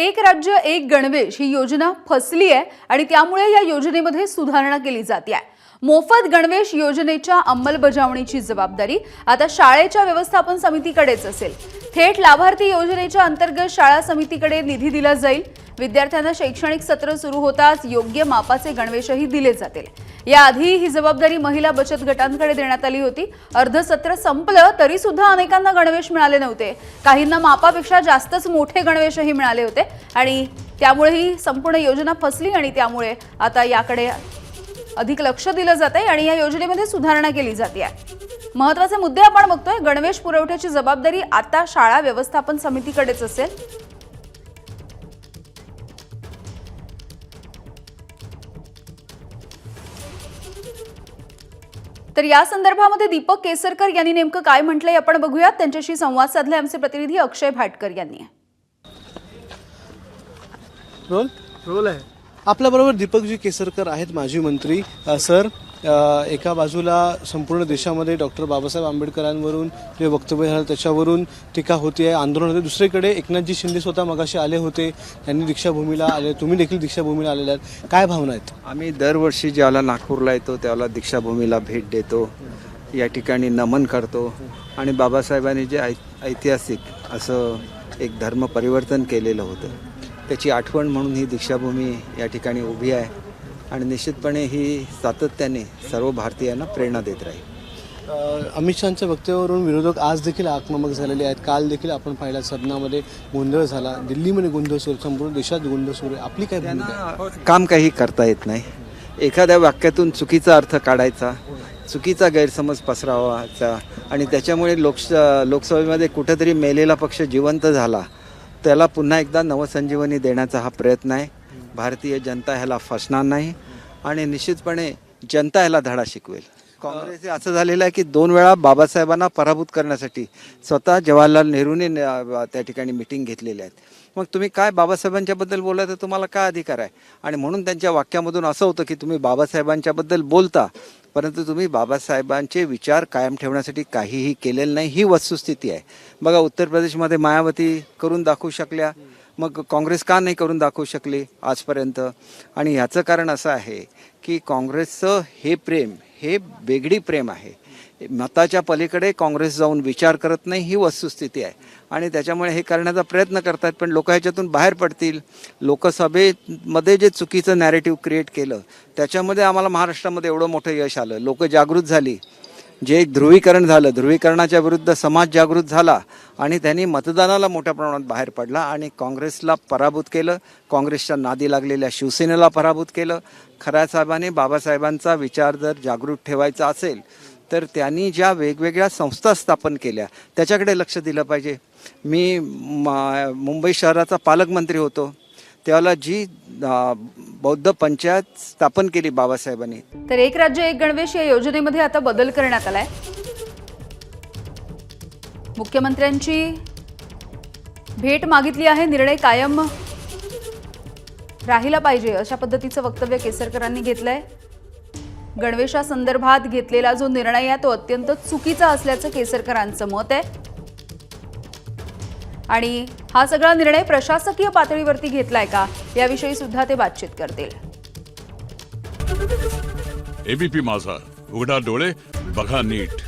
एक राज्य एक गणवेश ही योजना फसली आहे आणि त्यामुळे या योजनेमध्ये सुधारणा केली जाते आहे। मोफत गणवेश योजनेच्या अंमलबजावणीची जबाबदारी आता शाळेच्या व्यवस्थापन समितीकडेच असेल। थेट लाभार्थी योजनेच्या अंतर्गत शाळा समितीकडे निधी दिला जाईल। विद्यार्थ्यांना शैक्षणिक सत्र सुरू होताच योग्य मापाचे गणवेशही दिले जातील। याआधी ही जबाबदारी महिला बचत गटांकडे देण्यात आली होती। अर्ध सत्र संपलं तरी सुद्धा अनेकांना गणवेश मिळाले नव्हते। काहींना मापापेक्षा जास्तच मोठे गणवेशही मिळाले होते आणि त्यामुळे ही संपूर्ण योजना फसली आणि त्यामुळे आता याकडे अधिक लक्ष दिलं जातंय आणि या योजनेमध्ये सुधारणा केली जाते आहे। महत्त्वाचे मुद्दे आपण बघतोय। गणवेश पुरवठ्याची जबाबदारी आता शाळा व्यवस्थापन समितीकडेच असेल। तर या संदर्भामध्ये दीपक केसरकर यांनी नेमकं काय म्हटलंय आपण बघूयात। त्यांच्याशी संवाद साधलाय आमचे प्रतिनिधी अक्षय भाटकर यांनी। रोल आहे आपल्याबरोबर दीपकजी केसरकर आहेत, माजी मंत्री। सर, एका बाजूला संपूर्ण देशामध्ये डॉक्टर बाबासाहेब आंबेडकरांवरून जे वक्तव्य झालं त्याच्यावरून टीका होती आहे, आंदोलन होते। दुसरीकडे एकनाथजी शिंदे स्वतः मगाशी आले होते, त्यांनी दीक्षाभूमीला आले, तुम्ही देखील दीक्षाभूमीला आलेले आहेत। काय भावना आहेत? आम्ही दरवर्षी ज्याला नागपूरला येतो त्याला दीक्षाभूमीला भेट देतो, या ठिकाणी नमन करतो आणि बाबासाहेबांनी जे ऐतिहासिक असं एक धर्म परिवर्तन केलेलं होतं त्याची आठवण म्हणून ही दीक्षाभूमी या ठिकाणी उभी आहे आणि निश्चितपणे ही सातत्याने सर्व भारतीयांना प्रेरणा देत राहील। अमित शहांच्या वक्तव्यावरून विरोधक आज देखील आक्रमक झालेले आहेत। काल देखील आपण पाहिलं सदनामध्ये गोंधळ झाला, दिल्लीमध्ये गोंधळ सुरू, संपूर्ण देशात गोंधळ सुरू आहे। आपली काय भूमिका आहे? काम काही करता येत नाही। एखाद्या वाक्यातून चुकीचा अर्थ काढायचा, चुकीचा गैरसमज पसरवायचा आणि त्याच्यामुळे लोकसभेमध्ये कुठेतरी मेलेला पक्ष जिवंत झाला, त्याला पुन्हा एकदा नवसंजीवनी देण्याचा हा प्रयत्न आहे। भारतीय जनता ह्याला फसणार नाही आणि निश्चितपणे जनता ह्याला धडा शिकवेल। काँग्रेस असं झालेलं आहे की 2 वेळा बाबासाहेबांना पराभूत करण्यासाठी स्वतः जवाहरलाल नेहरूंनी त्या ठिकाणी मिटिंग घेतलेली आहेत। मग तुम्ही काय बाबासाहेबांच्याबद्दल बोलायचं, तुम्हाला काय अधिकार आहे? आणि म्हणून त्यांच्या वाक्यामधून असं होतं की तुम्ही बाबासाहेबांच्याबद्दल बोलता परंतु तुम्ही बाबासाहेबांचे विचार कायम ठेवण्यासाठी काहीही केलेलं नाही, ही वस्तुस्थिती आहे। बघा, उत्तर प्रदेशमध्ये मायावती करून दाखवू शकल्या, मग काँग्रेस का नाही करून दाखवू शकली आजपर्यंत? आणि ह्याचं कारण असं आहे की काँग्रेसचं हे प्रेम हे वेगळी प्रेम आहे। मताच्या पलीकडे काँग्रेस जाऊन विचार करत नाही, ही वस्तुस्थिती आहे आणि त्याच्यामुळे हे करण्याचा प्रयत्न करतात पण लोक ह्याच्यातून बाहेर पडतील। लोकसभेमध्ये जे चुकीचं नॅरेटिव्ह क्रिएट केलं त्याच्यामध्ये आम्हाला महाराष्ट्रामध्ये एवढं मोठं यश आलं, लोक जागृत झाली, जे ध्रुवीकरण झालं, ध्रुवीकरणाच्या विरुद्ध समाज जागृत झाला आणि त्यांनी मतदानाला मोठ्या प्रमाणात बाहेर पडला आणि काँग्रेसला पराभूत केलं, काँग्रेसच्या नादी लागलेल्या शिवसेनेला पराभूत केलं। खऱ्या साहेबांनी बाबासाहेबांचा विचार जर जागृत ठेवायचा असेल तर त्यांनी ज्या वेगवेगळ्या संस्था स्थापन केल्या त्याच्याकडे लक्ष दिलं पाहिजे। मी मुंबई शहराचा पालकमंत्री होतो त्याला जी बौद्ध पंचायत स्थापन केली बाबासाहेबांनी। तर एक राज्य एक गणवेश या योजनेमध्ये आता बदल करण्यात आलाय। मुख्यमंत्र्यांची भेट मागितली आहे, निर्णय कायम राहिला पाहिजे अशा पद्धतीचं वक्तव्य केसरकरांनी घेतलंय। गणवेशा संदर्भात घेतलेला जो निर्णय आहे तो अत्यंत चुकीचा असल्याचं केसरकरांचं मत आहे आणि हा सगळा निर्णय प्रशासकीय पातळीवरती घेतलाय का याविषयी सुद्धा ते बातचीत करतील। एबीपी माझा, उघडा डोळे बघा नीट।